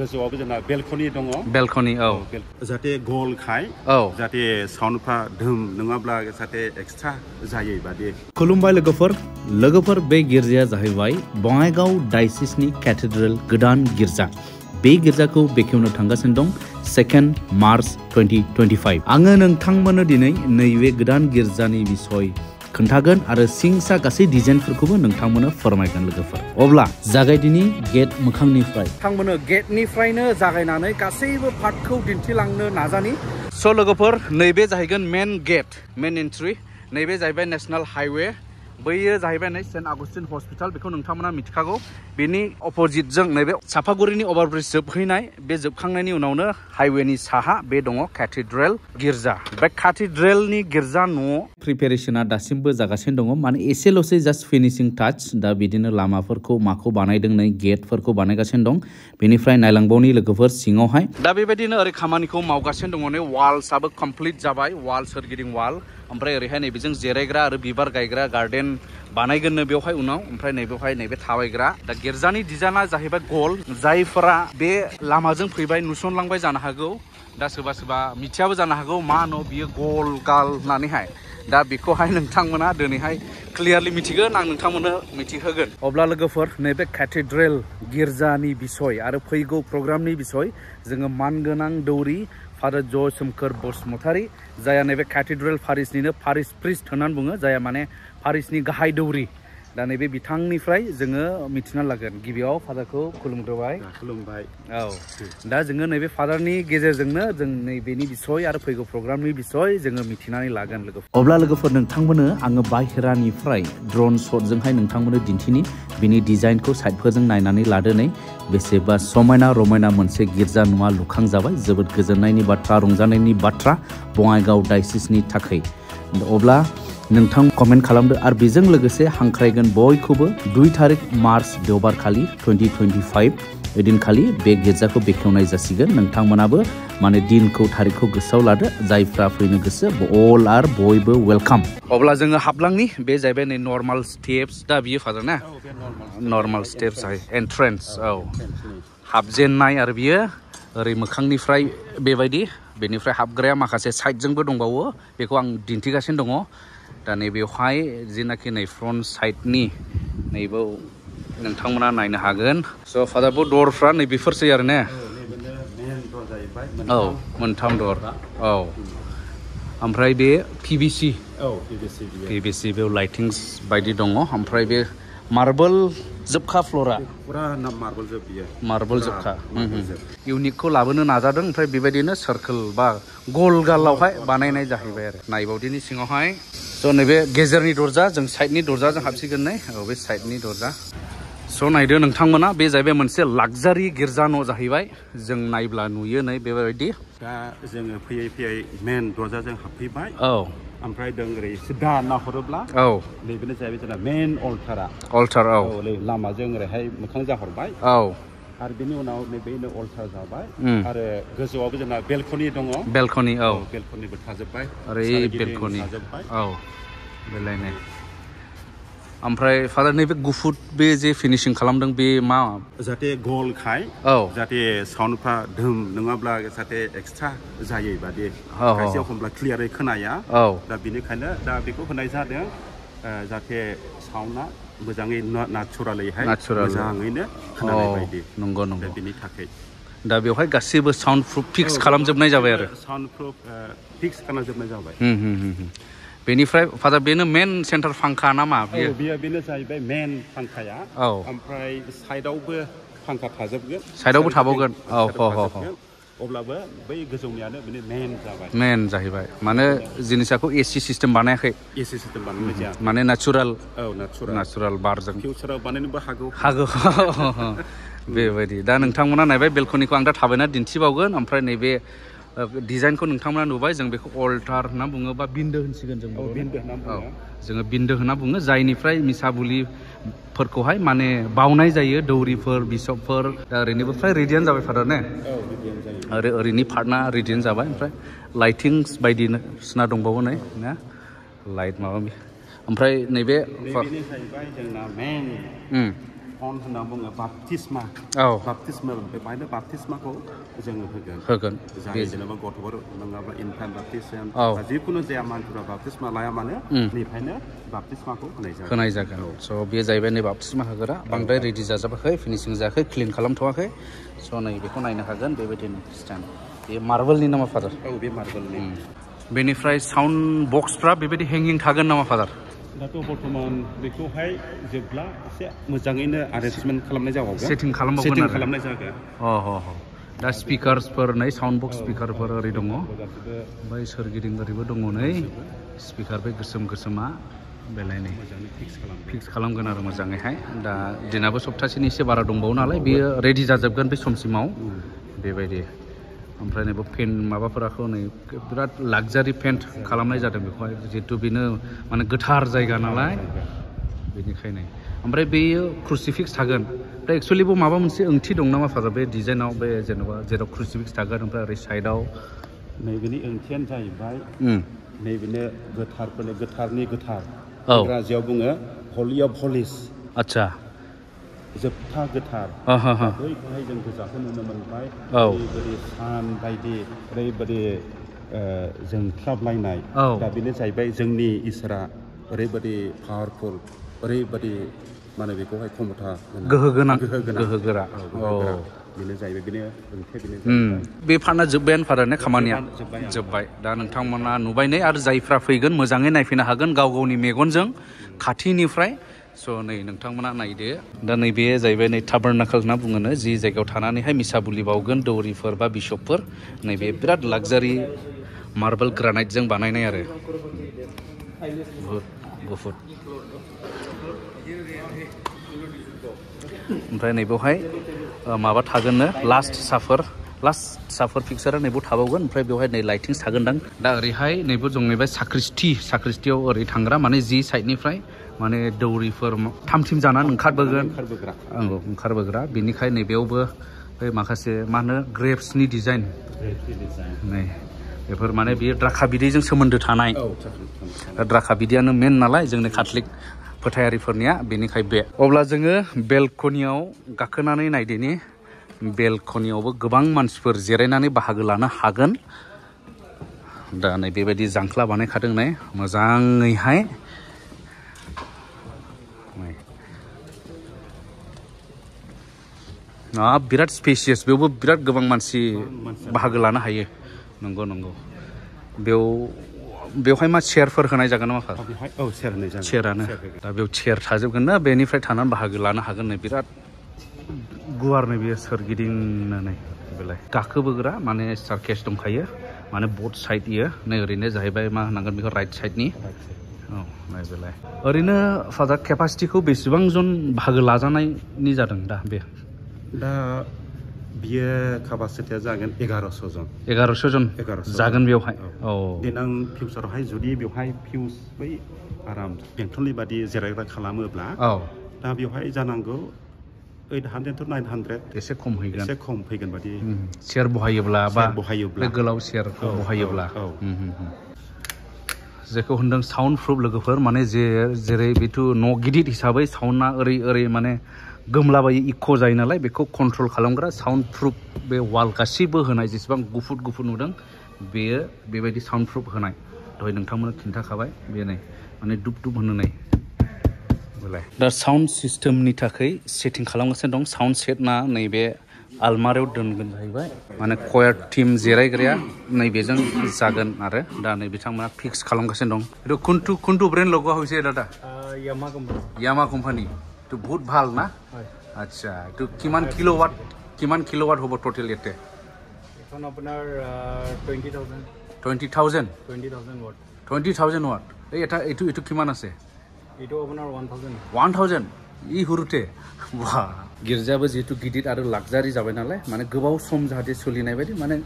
गोजौआवबो जोंना बेलकनि दङ बेलकनि औ जाहाथे गलखाय औ जाहाथे साउन्डफ्रा धोम नङाब्ला जाहाथे एक्सट्रा जायै बादि खुलुमबाय लोगोफोर बे गिर्जाया जाहैबाय बङाइगाव डायसिसनि केथेड्रेल गोदान गिर्जा बे गिर्जाखौ बेखेवनो थांगासिनो दं 2 मार्च 2025 आङो नोंथांमोननो दिनै नैबे गोदान गिर्जानि बिसय खोन्थागोन आरो सिंसा गासै डिजाइनफोरखौबो नोंथांमोननो फोरमायगोन लोगोफोर अब्ला जागायदिनि गेट मोखांनिफ्राय नोंथांमोननो गेटनिफ्रायनो जागायनानै गासैबो पार्टखौ दिन्थिलांनो नाजानि स' लोगोफोर नैबे जाहैगोन मेन गेट मेन एन्ट्रि नैबे जाहैबाय नेशनेल हाइवे बैयो जाहैबाय नै सेन्ट आगस्टिन हस्पिटाल बेखौ नोंथांमोना मिथिखागौ बेनि अपोजिटजों नैबे सापागुरिनि अभारब्रिज जोबहैनाय बे जोबखांनायनि उनावनो हाइवेनि साहा बे दङ केथेड्रेल गिर्जा बे केथेड्रेलनि गिर्जा न' प्रिपेरेसना दासिमबो जागासिनो दङ माने एसेल'सै जास्ट फिनिशिं टाच दा बिदिनो लामाफोरखौ माखौ बानायदों नै गेटफोरखौ बानायगासिनो दं बेनिफ्राय नायलांबावनि लोगोफोर सिङावहाय दा बेबायदिनो ओरै खामानिखौ मावगासिनो दङ नै वाल्सआबो कमप्लिट जाबाय वाल सोरगिदिं वाल ओमफ्राय ओरैहाय नैबेजों जिरायग्रा आरो बिबार गायग्रा गार्डेन बानायगोननो बेवहाय उनाव ओमफ्राय नैबेवहाय नैबे थाबायग्रा दा गिर्जानि डिजाइना जाहैबाय गल जायफोरा बे लामाजों फैबाय नुसनलांबाय जानो हागौ दा सोरबा सोरबा मिथियाबो जानो हागौ मा न' बियो गल गाल होननानैहाय दा बेखौहाय नोंथांमोना दिनैहाय क्लियारलि मिथिगोन आं नोंथांमोननो मिथिहोगोन अब्ला लोगोफोर नैबे केथेड्रेल गिर्जानि बिसय आरो फैगौ प्रग्रामनि बिसय जोङो मानगोनां दौरि फादार जय सोमखोर बसुमतारी जाया नैबे केथेड्रेल पारिसनिनो पारिस प्रिस्ट होननानै बुङो जाया माने पारिसनि गाहाय दौरि दा नैबे बिथांनिफ्राय जोङो मिथिना लागोन गिबियाव फादारखौ खुलुमग्रोबाय खुलुमबाय औ दा जोङो नैबे फादारनि गेजेरजोंनो जों नैबेनि बिसय आरो फैगौ प्रग्रामनि बिसय जोङो मिथिनानै लागोन लोगोफोर अब्ला लोगोफोर नोंथांमोननो आङो बाहेरानिफ्राय ड्रन शटजोंहाय नोंथांमोननो दिन्थिनि बिनि डिजाइनखौ साइडफोरजों नायनानै लादो नै बेसेबा समायना रमायना मोनसे गिर्जा न'आ लुखांजाबाय जोबोद गोजोननायनि बाथ्रा रंजानायनि बाथ्रा बङाइगाव डायसिसनि थाखाय अब्ला नोंथां कमेन्ट खालामदो आरो बेजों लोगोसे हांख्रायगोन बयखौबो 2 तारिख मार्च देवबार खालि 2025 ओइदिनखालि बे गिर्जाखौ बेखेवनाय जासिगोन नोंथांमोनाबो माने दिनखौ तारिखखौ गोसोआव लादो जायफ्रा फैनो गोसो अल आर बयबो वेलकाम अब्ला जोङो हाबलांनि बे जाहैबाय नै नर्माल स्टेप्स दा बियो फादार ना नर्माल स्टेप्स एन्ट्रेन्स औ हाबजेननाय आरो बियो ओरै मोखांनिफ्राय बेबायदि बेनिफ्राय हाबग्राया माखासे साइडजोंबो दंबावो बेखौ आं दिन्थिगासिनो दङ दा नैबेवहाय जिनाखि नै फ्रन्ट साइडनि नैबेयाव नोंथांमोना नायनो हागोन स' फादारबो दरफ्रा नैबेफोरसै आरो ने औ मोनथाम दर औ ओमफ्राय बे PVC बेयाव लाइटिंस बायदि दङ ओमफ्राय बे मार्बल जोबखा फ्ल'रा फुरा मार्बल जोब बियो मार्बल जोबखा इउनिकखौ लाबोनो नाजादों ओमफ्राय बेबायदिनो सार्कोल बा गल गालावहाय बानायनाय जाहैबाय आरो नायबावदिनि सिङावहाय स' नैबे गेजेरनि दरजा जों साइडनि दरजाजों हाबसिगोन नै औ बे साइडनि दरजा स' नायदो नोंथांमोना बे जाहैबाय मोनसे लाक्जारि गिर्जा न' जाहैबाय जों नायब्ला नुयो नै बेबायदि दा जोङो फैयै फैयै मेन दरजाजों हाबफैबाय औ ओमफ्राय जों ओरै सिदा नाहरोब्ला औ नैबेनो जाहैबाय जोंना मेन अल्टार औ लामाजों ओरैहाय मोखां जाहरबाय औ आरो बिनि उनाव नैबेनो अल्टार जाबाय आरो गोजौआवबो जोंना बेलकनि दङ बेलकनि औ बेलकनिबो थाजोब्बाय ओरै बेलकनि औ बेलायनाय ओमफ्राय फादार नैबे गुफुर बे जे फिनिशिं खालामदों बे मा जाहाथे गलखाय औ जाहाथे साउन्डफ्रा धोम नङाब्ला जाहाथे एक्सट्रा जायै बादि खायसे एखमब्ला क्लियारै खोनाया दा बेनिखायनो दा बेखौ होनाय जादों जाहाथे साउन्डआ मोजाङै नाचुरालैहाय मोजाङैनो खोनानाय बायदि नंगौ बेनि थाखाय दा बेवहाय गासिबो साउन्ड प्रुफ फिक्स खालामजोबनाय जाबाय आरो साउन्ड प्रुफ फिक्स खालामजोबनाय जाबाय बेनिफ्राय फादार बेनो मेन सेन्टार फांखा ना मा बेनो जाहैबाय मेन फांखाया ओमफ्राय साइडआवबो फांखा थाजोबगोन साइडआवबो थाबावगोन अब्लाबो बै गोजौनियानो बेनो मेन जाहैबाय माने जिनिसाखौ AC सिस्टेम बानायाखै AC सिस्टेम बानायनाय जाया माने नेचुराल बारजों फिउचाराव बानायनोबो हागौ बेबायदि दा नोंथांमोना नायबाय बेलकनिखौ आं दा थाबायना दिन्थिबावगोन ओमफ्राय नैबे डिजाइनखौ नोंथांमोना नुबाय जों बेखौ अल्टार होनना बुङो बा बिन्दो होनसिगोन जों जोङो बिन्दो होनना बुङो जायनिफ्राय मिसाबुलिफोरखौहाय माने बावनाय जायो दौरिफोर बिशपफोर दा ओरैनोबो फ्राय रेडियानो जाबाय फादार ने आरो ओरैनि पार्टना रेडियानो जाबाय ओमफ्राय लाइटिंस बायदिसिना दंबावो नै ना लाइट माबा ओमफ्राय नैबे जाहैबाय जोंना मेन फन होनना बुङो बाप्तिस्मा बाप्तिस्मा बेवहायनो बाप्तिस्माखौ जोङो होगोन जाय जेनेबा गथ'फोर नङाब्ला इनफेन्ट बाप्तिस्म जिखुनु जाया मानसिफ्रा बाप्तिस्मा लाया मानो बेनिफ्रायनो बाप्तिस्माखौ होनाय जागोन स' बे जाहैबाय नै बाप्तिस्मा होग्रा बांद्राय रेडि जाजोबाखै फिनिशिं जायाखै क्लिन खालामथ'वाखै स' नै बेखौ नायनो हागोन बेबायदिनो स्टेन्ड बे मार्बलनि नामा फादार बे मार्बलनि बेनिफ्राय साउन्ड बक्सफ्रा बेबायदि हेंगिं थागोन नामा फादार दाथ' बर्थमान बेखौहाय जोबब्ला एसे मोजाङैनो एरेन्जमेन्ट खालामनाय जाबावगोन सेटिं खालामबावगोन खालामनाय जागोन दा स्पिकार्सफोर नै साउन्ड बक्स स्पिकारफोर ओरै दङ ओमफ्राय सोरगिदिं ओरैबो दङ नै स्पिकार बे गोसोम गोसोमा बेलाय नै फिक्स खालामगोन आरो मोजाङैहाय दा दिनाबो सप्तासेनि एसे बारा दंबावो नालाय बेयो रेडि जाजोबगोन बे समसिमाव बेबायदि ओमफ्राय नैबे पेन्ट माबाफोराखौ नै बिराद लाक्जारि पेन्ट खालामनाय जादों बेखौहाय जिहेतु बेनो माने गोथार जायगा नालाय बेनिखायनो ओमफ्राय बेयो क्रुसिफिक्स थागोन दा एक्सुवेलि बे माबा मोनसे ओंथि दं नामा फादार बे डिजाइनाव बे जेनेबा जेराव क्रुसिफिक्स थागोन ओमफ्राय ओरै साइडआव नैबेनि ओंथियानो जाहैबाय नैबेनो गोथारफोरनि गोथारनि गोथार इंराजियाव बुङो हलि अफ हलिस आच्छा जोबथा गोथार बैखौहाय जों गोजाखौ नुनो मोनबाय ओरैबायदि सान बायदि ओरैबायदि जोंख्लाबलायनाय दा बेनो जाहैबाय जोंनि इसोरा ओरैबायदि पावारफुल ओरैबायदि माने बेखौहाय क्षमता गोहोगोरा बेनो जाहैबाय बेनो बे फाना जोब्बायानो फादारने खामानिया जोब्बाय दा नोंथांमोना नुबाय नै आरो जायफ्रा फैगोन मोजाङै नायफैनो हागोन गाव गावनि मेगनजों खाथिनिफ्राय स' नै नोंथांमोना नायदो दा नैबे जाहैबाय नै टाबारनाकल होनना बुङोनो जि जायगायाव थानानैहाय मिसा बुलि बावगोन दौरिफोर बा बिशपफोर नैबे बिराद लाक्जारि मार्बल ग्रानाइटजों बानायनाय आरो गुफुर ओमफ्राय नैबेवहाय माबा थागोननो लास्ट साफोर पिक्सारा नैबेयाव थाबावगोन ओमफ्राय बेवहाय नै लाइटिंस थागोनदां दा ओरैहाय नैबेयाव जों नैबे साख्रिस्टियाव ओरै थांग्रा माने जि साइडनिफ्राय माने दौरिफोर थाम जानानै ओंखारबोग्रा बेनिखाय नैबेयावबो बे माखासे मा होनो ग्रेप्सनि डिजाइन नै बेफोर माने बेयो द्राखा बिदैजों सोमोन्दो थानाय द्राखा बिदैयानो मेन नालाय जोंनि काथलिक फोथायारिफोरनिया बेनिखाय बे अब्ला जोङो बेलकनियाव गाखोनानै नायदिनि बेलकनियावबो गोबां मानसिफोर जिरायनानै बाहागो लानो हागोन दा नै बेबायदि जांख्ला बानायखादों नै मोजाङैहाय बिराद स्पेसियास बेयावबो बिराद गोबां मानसि बाहागो लानो हायो नंगौ बेवहाय मा चेयारफोर होनाय जागोन नामा चेयारानो दा बेयाव चेयार थाजोबगोन ना बेनिफ्राय थानानै बाहागो लानो हागोन नै बिराद गुवार नै बेयो सोरगिदिंनो नै बेलाय गाखोबोग्रा माने स्टारकेस दंखायो माने बथ साइड इयो नै ओरैनो जाहैबाय मा होनांगोन बेखौ राइट साइडनि नाय बेलाय ओरैनो फादार केपासिटिखौ बेसेबां जन बाहागो लाजानायनि जादों दा बियो केपासिटिया जागोन 1100 जन जागोन बेवहाय देनां फिउचारावहाय जुदि बेवहाय बै आराम बेंटलनि बादि जिरायग्रा खालामोब्ला दा बेवहाय जानांगौ 800 to 900 एसे खम फैगोन बादि चेयार बहायोब्ला बे गोलाव चेयारखौ बहायोब्ला जेखौ होनदों साउन्ड प्रुफ लोगोफोर माने जेरै बेथु न' गिदिर हिसाबै साउन्डआ ओरै माने गोमलाबायो इक' जायो नालाय बेखौ कन्ट्रल खालामग्रा साउन्ड प्रुफ बे वाल गासिबो होनाय जेसेबां गुफुर नुदों बेयो बेबायदि साउन्ड प्रुफ होनाय दहाय नोंथांमोना खिन्थाखाबाय बे नै माने दुब होनो नै दा साउन्ड सिस्टेमनि थाखाय सेटिं खालामगासिनो दं साउन्ड सेटना नैबे आलमारियाव दोनगोन जाहैबाय माने कयार टीम जिरायग्राया नैबेजों जागोन आरो दा नै बिथांमोना फिक्स खालामगासिनो दं एटु कुनटु ब्रेन्ड लगोआ হৈছে दादा यामा कोम्पानी तो बहुत ভাল ना अच्छा तो किमान किलोवाट হ'ব টোটাল এতে এখন আপোনাৰ 20000 ওয়াট এই এটা কিমান আছে এটো আপোনাৰ 1000 ই हुरुते वाह गिर्जाबो जेतु गिदिर आरो लाक्जारि जाबाय नालाय माने गोबाव सम जाहाथे सोलिनाय बायदि माने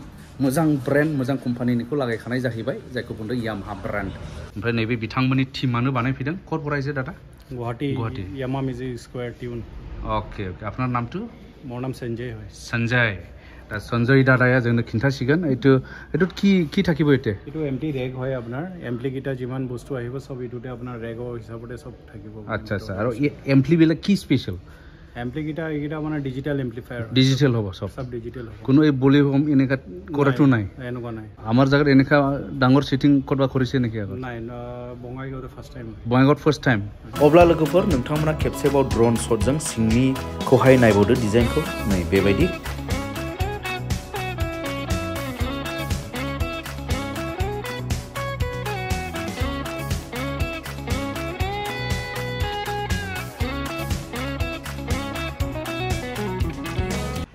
मोजां ब्रेन्ड मोजां कम्पानिनिखौ लागायखानाय जाहैबाय जायखौ बुंदों यामाहा ब्रान्ड ओमफ्राय नैबे बिथांमोननि टीमानो बानायफैदों कर्पराइजे दादा गुवाहाटी यामा मिउजिक स्क्वायर टिउन ओके আপনার নামটো মোৰ নাম সঞ্জয় হয় সঞ্জয় दा সঞ্জয় দাদায়া जोंनो खिन्थासिगोन এটো কি থাকিব এতে এটো এমটি ৰেগ হয় আপোনাৰ এমপ্লিকিটা যিমান বস্তু আহিব সব ইটোতে আপোনাৰ ৰেগ হিচাপতে সব থাকিব আচ্ছা আৰু এমপ্লি বিলা কি স্পেশাল এমপ্লিকেইটা এইকেইটা আপোনাৰ ডিজিটেল এমপ্লিফায়াৰ ডিজিটেল হ'ব সব ডিজিটেল হ'ব কোনো এই বলি হোম এনেকা কৰাটো নাই এনেকুৱা নাই আমাৰ জাগাত এনেকা ডাঙৰ সিটিং কৰবা কৰিছে নেকি আগত নাই বঙাইগাঁৱত first time Bongaigaon first time अब्ला लोगोफोर नोंथांमोना खेबसेबाव ड्रोन शटजों सिंनि खौहाय नायबावदो डिजाइनखौ नै बेबायदि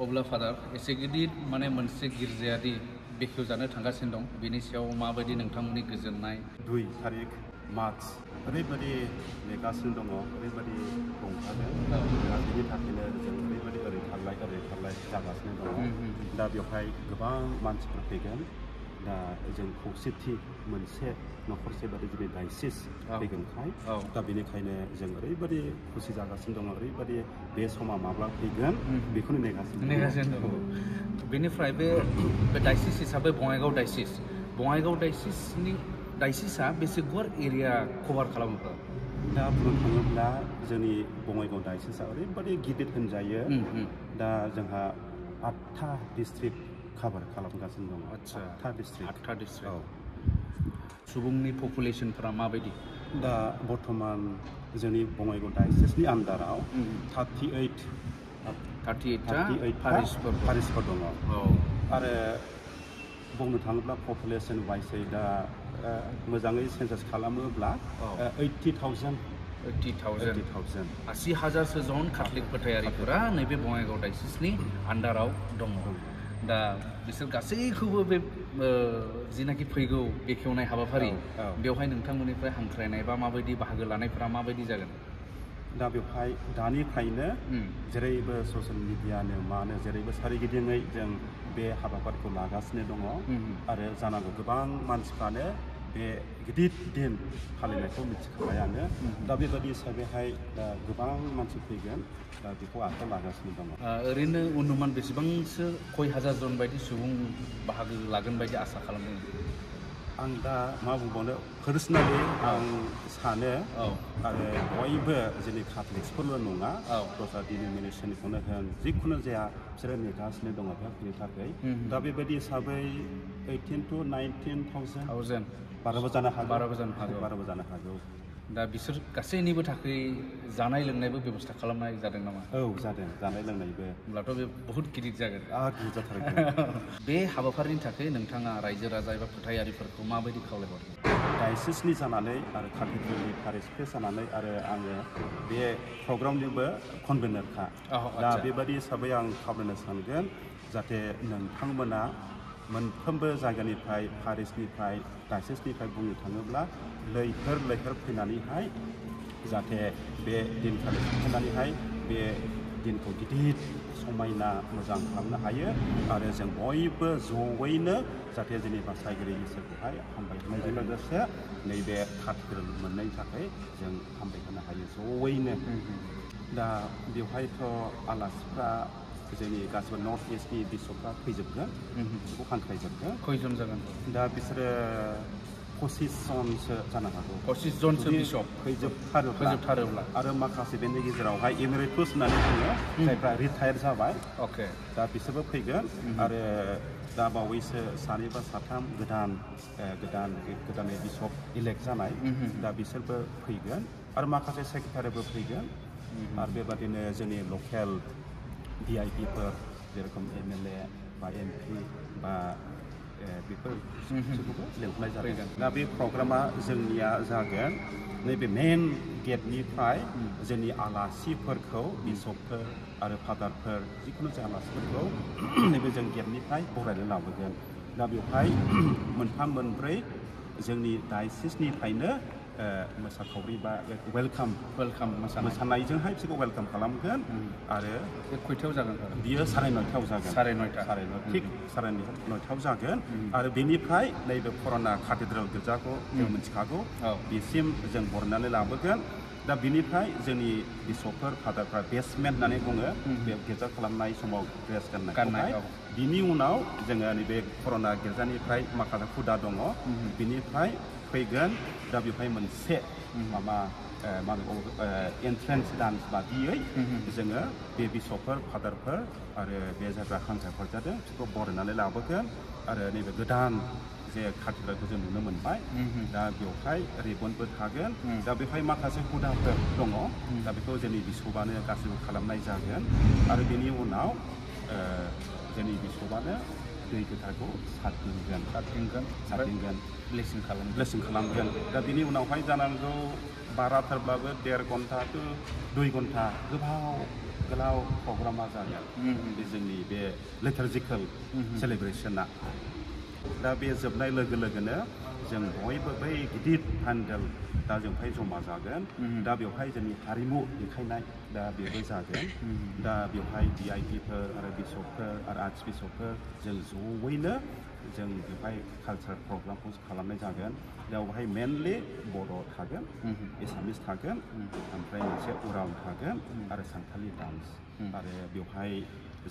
अब्ला फादार एसे गिदिर माने मोनसे गिर्जायादि बेखेवजानो थांगासिनो दं बेनि सायाव माबायदि नोंथांमोननि गोजोननाय 2 तारिख मार्च ओरैबायदि नेगासिनो दङ ओरैबायदि रंजादों बेनि थाखायनो जों ओरैबायदि ओरै थारलाय जागासिनो दङ दा बेवहाय गोबां मानसिफोर फैगोन दा जों खौसेथि मोनसे नखरसे बायदि जोंनि डायसिस फैगोनखाय दा बेनिखायनो जों ओरैबायदि खुसि जागासिनो दङ ओरैबायदि बे समा माब्ला फैगोन बेखौनो नेगासिनो दङ बेनिफ्राय बे डायसिस हिसाबै बङाइगाव डायसिसनि डायसिसा बेसे गुवार एरिया कभार खालामो दा बुंनो थाङोब्ला जोंनि बङाइगाव डायसिसा ओरैबायदि गिदिर होनजायो दा जोंहा 8था डिस्ट्रिक्ट कभार खालामगासिनो दङ 8था डिस्ट्रिक्ट सुबुंनि पपुलेसनफोरा माबायदि दा बर्तमान जोंनि बङाइगाव डायसिसनि आन्दाराव 38 पारिसफोर दङ आरो बुंनो थाङोब्ला पपुलेसन वाइसै दा मोजाङै सेन्सास खालामोब्ला 80,000 80,000 जन काथलिक फोथायारिफोरा नैबे बङाइगाव डायसिसनि आन्दाराव दङ दा बिसोर गासैखौबो बे जिनाखि फैगौ बेखेवनाय हाबाफारि बेवहाय नोंथांमोननिफ्राय हांख्रायनाय बा माबायदि बाहागो लानायफोरा माबायदि जागोन दा बेवहाय दानिफ्रायनो जेरैबो ससियेल मिडियानो मानो जेरैबो सारिगिदिङै जों बे हाबाफारिखौ लागासिनो दङ आरो जानांगौ गोबां मानसिफ्रानो बे गिदिर दिन फालिनायखौ मिथिखाबायानो दा बेबायदि हिसाबैहाय दा गोबां मानसि फैगोन दा बेखौ आखायाव लागासिनो दङ ओरैनो अनुमान बेसेबांसो कय हाजार जन बायदि सुबुं बाहागो लागोन बायदि आसा खालामदों आं दा मा बुंबावनो पार्सनेलि आं सानो आरो बयबो जोंनि काथलिक्सफोरल' नङा दस्रा डिनोमिनेसनखौनो होन जिखुनु जाया बिसोरो नेगासिनो दङ बेयाव फैनो थाखाय दा बेबायदि हिसाबै 18 to 19,000 बाराबो जानो हागौ दा बिसोर गासैनिबो थाखाय जानाय लोंनायबो बेबस्था खालामनाय जादों नामा जादों जानाय लोंनायबो होमब्लाथ' बे बहुत गिदिर जागोन गिदिर जाथारगोन बे हाबाफारिनि थाखाय नोंथाङा रायजो राजा एबा फोथायारिफोरखौ माबायदि खावलायहरदों डायसिसनि जानानै आरो काथलिकनि पारिस प्रेस जानानै आरो आङो बे प्रग्रामनिबो कनभेनरखा दा बेबायदि हिसाबै आं खावलायनो सानगोन जाहाथे नोंथांमोना मोनफ्रोमबो जायगानिफ्राय पारिसनिफ्राय डायसिसनिफ्राय बुंनो थाङोब्ला लैहोर फैनानैहाय जाहाथे बे दिनखालि फैनानैहाय बे दिनखौ गिदिर समायना मोजां खालामनो हायो आरो जों बयबो जयैनो जाहाथे जोंनि बासायगिरि इसोरखौहाय हामबायहोनायजों लोगोसे नैबे काथेड्रेल मोननायनि थाखाय जों हामबायहोनो हायो जयैनो दा बेवहायथ' आलासिफ्रा जोंनि गासिबो नर्थ इस्टनि बिशपफ्रा फैजोबगोन बेखौ हांख्रायजोबगोन खयजन जागोन दा बिसोरो 25 जनसो जानो हागौ 25 जनसो बिशप फैजोबथारोब्ला आरो माखासे बेनि गेजेरावहाय एमेरिटुस होननानै बुङो जायफ्रा रिटायार जाबाय दा बिसोरबो फैगोन आरो दा बावैसो 2 बा 3 गोदानै बिशप इलेक्ट जानाय दा बिसोरबो फैगोन आरो माखासे सेक्रेटारिबो फैगोन आरो बेबादिनो जोंनि लकेल VIPफोर जेरखम MLA बा MP बा बेफोर सुबुंखौबो लिंहरनाय जादों दा बे प्रग्रामा जोंनिया जागोन नैबे मेन गेटनिफ्राय जोंनि आलासिफोरखौ बिशपफोर आरो फादारफोर जिखुनु जाया आलासिफोरखौ नैबे जों गेटनिफ्राय बरायनो लाबोगोन दा बेवहाय मोनथाम मोनब्रै जोंनि डायसिसनिफ्रायनो मोसाखावरि बा वेलकाम मोसानायजोंहाय बिसोरखौ वेलकाम खालामगोन आरो खयथायाव जागोन बियो 9:30 जागोन 9:30 थिग 9:30 जागोन आरो बेनिफ्राय नैबे पुराना काथेड्रेल गिर्जाखौ जों मिथिखागौ बेसिम जों बरायनानै लाबोगोन दा बिनिफ्राय जोंनि बिशपफोर फादारफ्रा बेसमेन्ट होननानै बुङो बे गिर्जा खालामनाय समाव ड्रेस गाननाय बिनि उनाव जोङो नैबे पुराना गिर्जानिफ्राय माखासे हुदा दङ बिनिफ्राय फैगोन दा बेवहाय मोनसे माबा एन्ट्रेन्स डान्स बादियै जोङो बे बिशपफोर फादारफोर आरो बे जायफ्रा हांख्रायफोर जादों बिसोरखौ बरायनानै लाबोगोन आरो नैबे गोदान जे काथेड्रेलखौ जों नुनो मोनबाय दा बेवहाय रिबनबो थागोन दा बेवहाय माखासे हुदाफोर दङ दा बेखौ जोंनि बिशपआनो गासैबो खालामनाय जागोन आरो बेनि उनाव जोंनि बिशपआनो दै गोथारखौ सारदिंगोन ब्लेसिं खालामगोन दा बिनि उनावहाय जानांगौ बाराथारब्लाबो 1.5 घन्टा to 2 घन्टा गोलाव प्रग्रामा जागोन बे जोंनि बे लिटार्जिकेल सेलिब्रेसना दा बे जोबनाय लोगो लोगोनो जों बयबो बै गिदिर पेन्डेल दा जोंहाय जमा जागोन दा बेवहाय जोंनि हारिमु देखायनाय दा बेबो जागोन दा बेवहाय VIPफोर आरो बिशपफोर आरो आर्च बिशपफोर जों जयैनो जों बेवहाय कालचार प्रग्रामखौ खालामनाय जागोन दा बेवहाय मेनलि बर' थागोन एसामिस थागोन ओमफ्राय मोनसे उराव थागोन आरो सानथालि डान्स आरो बेवहाय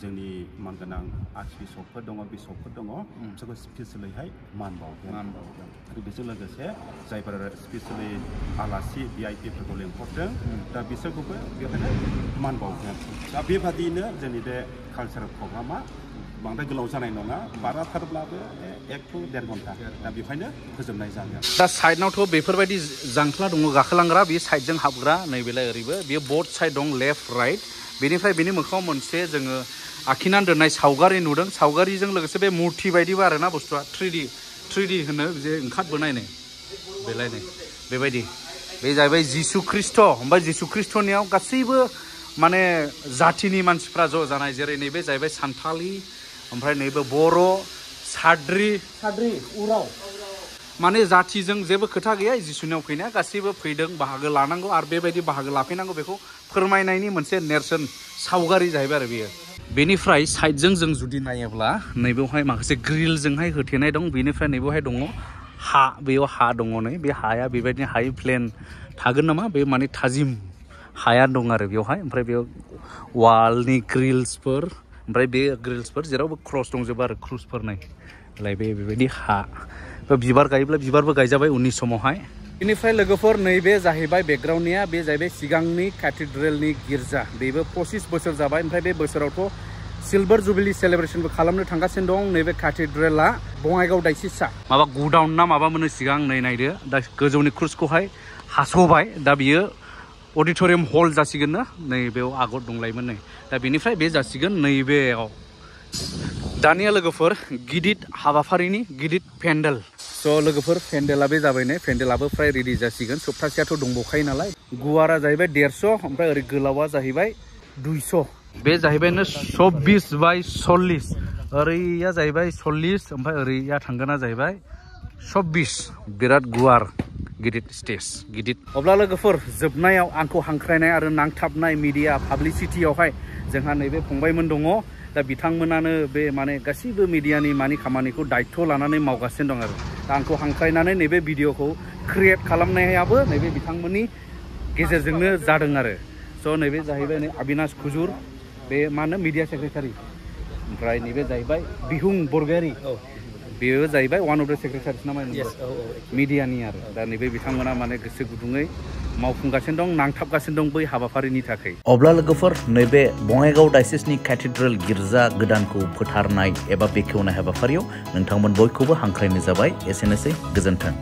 जोंनि मानगोनां आर्च बिशपफोर दङ बिशपफोर दङ बिसोरखौ स्पेसियेलिहाय मान बावगोन आरो बेजों लोगोसे जायफोर स्पेसियेलि आलासि VIPफोरखौ लेंहरदों दा बिसोरखौबो बेवहायनो मान बावगोन दा बेबादियैनो जोंनि बे कालचारेल प्रग्रामा बांद्राय गोलाव जानाय नङा बाराथारब्लाबो 1 to 1.5 घन्टा दा बेवहायनो फोजोबनाय जागोन दा साइडनावथ' बेफोरबायदि जांख्ला दङ गाखोलांग्रा बे साइडजों हाबग्रा नैबेलाय ओरैबो बेयो बोथ साइड दं लेफ्ट राइट बेनिफ्राय बेनि मोखाङाव मोनसे जोङो आखिनानै दोननाय सावगारि नुदों सावगारिजों लोगोसे बे मुर्ति बायदिबो आरोना बुस्थुआ 3D होनो जे ओंखारबोनाय नै बेलाय नै बेबायदि बे जाहैबाय जिसु ख्रिस्ट' ओमफ्राय जिसु ख्रिस्ट'नियाव गासैबो माने जाथिनि मानसिफ्रा ज' जानाय जेरै नैबे जाहैबाय सानथालि ओमफ्राय नैबे बर' साद्रि उराव माने जाथिजों जेबो खोथा गैया जिसुनियाव फैनाया गासैबो फैदों बाहागो लानांगौ आरो बेबायदि बाहागो लाफैनांगौ बेखौ फोरमायनायनि मोनसे नेरसोन सावगारि जाहैबाय आरो बेयो बेनिफ्राय साइडजों जों जुदि नायोब्ला नैबेवहाय माखासे ग्रिलजोंहाय होथेनाय दं बेनिफ्राय नैबेवहाय दङ हा बेयाव हा दङ नै बे हाया बेबायदिनो हाइ प्लेन थागोन नामा बे माने थाजिम हाया दं आरो बेवहाय ओमफ्राय बेयाव वालनि ग्रिल्सफोर ओमफ्राय बे ग्रिल्सफोर जेरावबो क्रस दंजोबो आरो क्रुसफोर नायलाय बेबायदि हा बिबार गायोब्ला बिबारबो गायजाबाय उननि समावहाय बेनिफ्राय लोगोफोर नैबे जाहैबाय बेकग्राउन्डनिया बे जाहैबाय सिगांनि केथेड्रेलनि गिर्जा बेबो 25 बोसोर जाबाय ओमफ्राय बे बोसोरावथ' सिलभार जुबिलि सेलेब्रेसनबो खालामनो थांगासिनो दं नैबे केथेड्रेला बङाइगाव डायसिसआ माबा गुडाउन ना माबा मोनो सिगां नै नायदो दा गोजौनि क्रुसखौहाय हास'बाय दा बियो अडिट'रियाम हल जासिगोन ना नैबेयाव आगर दंलायोमोन नै दा बेनिफ्राय बे जासिगोन नैबेयाव दानिया लोगोफोर गिदिर हाबाफारिनि गिदिर पेन्डेल स' लोगोफोर पेन्डेला बे जाबाय नै पेन्डेलाबो फ्राय रेडि जासिगोन सप्तासेयाथ' दंबावखायो नालाय गुवारा जाहैबाय 150 ओमफ्राय ओरै गोलावा जाहैबाय 200 बे जाहैबायनो 24/40 ओरैया जाहैबाय 40 ओमफ्राय ओरैया थांगोना जाहैबाय 24 बिराद गुवार गिदिर स्टेज गिदिर अब्ला लोगोफोर जोबनायाव आंखौ हांख्रायनाय आरो नांथाबनाय मिडिया पाब्लिसिटियावहाय जोंहा नैबे फंबायमोन दङ दा बिथांमोनानो बे माने गासैबो मिडियानि मानि खामानिखौ दायित्व लानानै मावगासिनो दं आरो दा आंखौ हांख्रायनानै नैबे भिडिअखौ क्रिएट खालामनायाबो नैबे बिथांमोननि गेजेरजोंनो जादों आरो स' नैबे जाहैबाय नै अबिनाश खुजुर बे मा होनो मिडिया सेक्रेटारि ओमफ्राय नैबे जाहैबाय बिहुं बरगयारि बेयो जाहैबाय वान अफ द सेक्रेटारिस नामा मिडियानि आरो दा नैबे बिथांमोना माने गोसो गुदुङै मावफुंगासिनो दं नांथाबगासिनो दं बै हाबाफारिनि थाखाय अब्ला लोगोफोर नैबे बङाइगाव डायसिसनि केथेड्रेल गिर्जा गोदानखौ फोथारनाय एबा बेखेवनाय हाबाफारियाव नोंथांमोन बयखौबो हांख्रायनाय जाबाय एसेनोसै गोजोन्थों।